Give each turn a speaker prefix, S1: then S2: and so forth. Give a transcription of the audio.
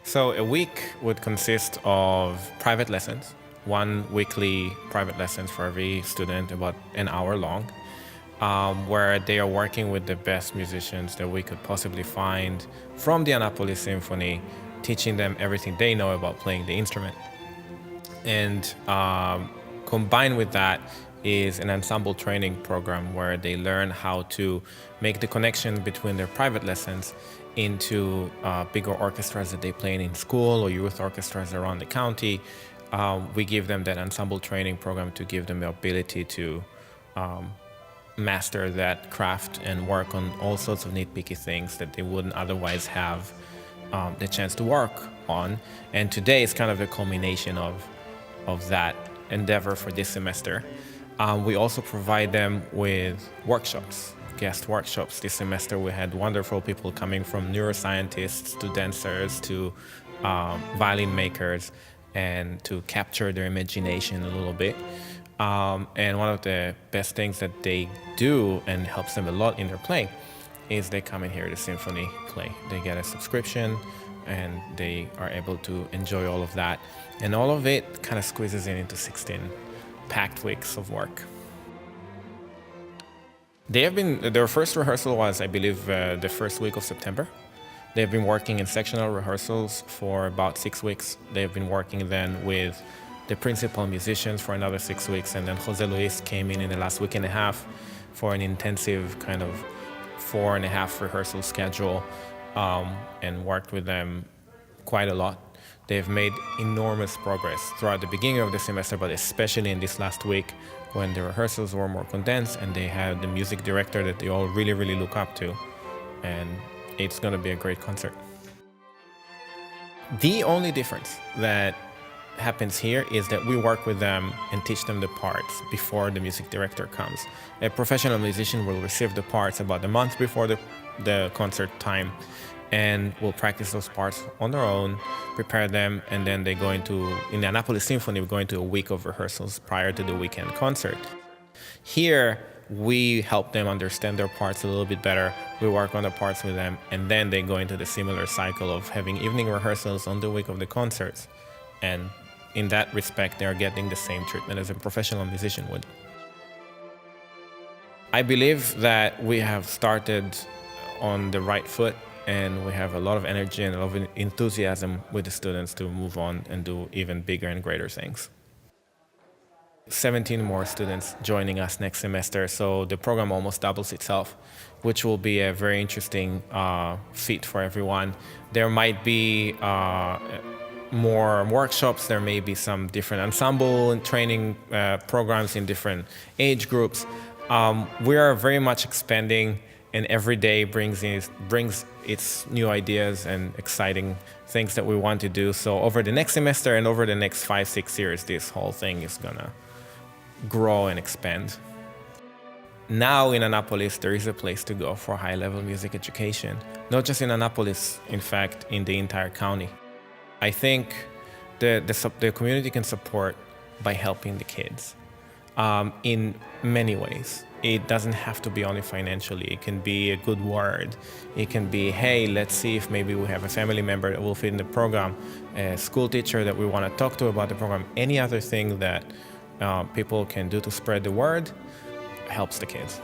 S1: So a week would consist of private lessons, one weekly private lessons for every student, about an hour long, where they are working with the best musicians that we could possibly find from the Annapolis Symphony, teaching them everything they know about playing the instrument. And combined with that is an ensemble training program where they learn how to make the connection between their private lessons into bigger orchestras that they play in school or youth orchestras around the county. We give them that ensemble training program to give them the ability to master that craft and work on all sorts of nitpicky things that they wouldn't otherwise have the chance to work on. And today is kind of the culmination of that endeavor for this semester. We also provide them with workshops, guest workshops. This semester we had wonderful people coming from neuroscientists to dancers to violin makers, and to capture their imagination a little bit. And one of the best things that they do and helps them a lot in their playing is they come in here to symphony play. They get a subscription and they are able to enjoy all of that. And all of it kind of squeezes in into 16 packed weeks of work. Their first rehearsal was, I believe, the first week of September. They've been working in sectional rehearsals for about 6 weeks. They've been working then with the principal musicians for another 6 weeks, and then Jose Luis came in the last week and a half for an intensive kind of 4.5 rehearsal schedule, and worked with them quite a lot. They've made enormous progress throughout the beginning of the semester, but especially in this last week when the rehearsals were more condensed and they had the music director that they all really, really look up to. And it's going to be a great concert. The only difference that happens here is that we work with them and teach them the parts before the music director comes. A professional musician will receive the parts about a month before the concert time, and will practice those parts on their own, prepare them, and then they go in the Annapolis Symphony, we're going to a week of rehearsals prior to the weekend concert. Here, we help them understand their parts a little bit better. We work on the parts with them, and then they go into the similar cycle of having evening rehearsals on the week of the concerts. And in that respect, they are getting the same treatment as a professional musician would. I believe that we have started on the right foot, and we have a lot of energy and a lot of enthusiasm with the students to move on and do even bigger and greater things. 17 more students joining us next semester, so the program almost doubles itself, which will be a very interesting feat for everyone. There might be more workshops, there may be some different ensemble and training programs in different age groups. We are very much expanding, and every day brings its new ideas and exciting things that we want to do. So over the next semester and over the next 5-6 years, this whole thing is gonna grow and expand. Now in Annapolis, there is a place to go for high-level music education. Not just in Annapolis, in fact, in the entire county. I think the community can support by helping the kids in many ways. It doesn't have to be only financially. It can be a good word. It can be, hey, let's see if maybe we have a family member that will fit in the program, a school teacher that we want to talk to about the program. Any other thing that people can do to spread the word helps the kids.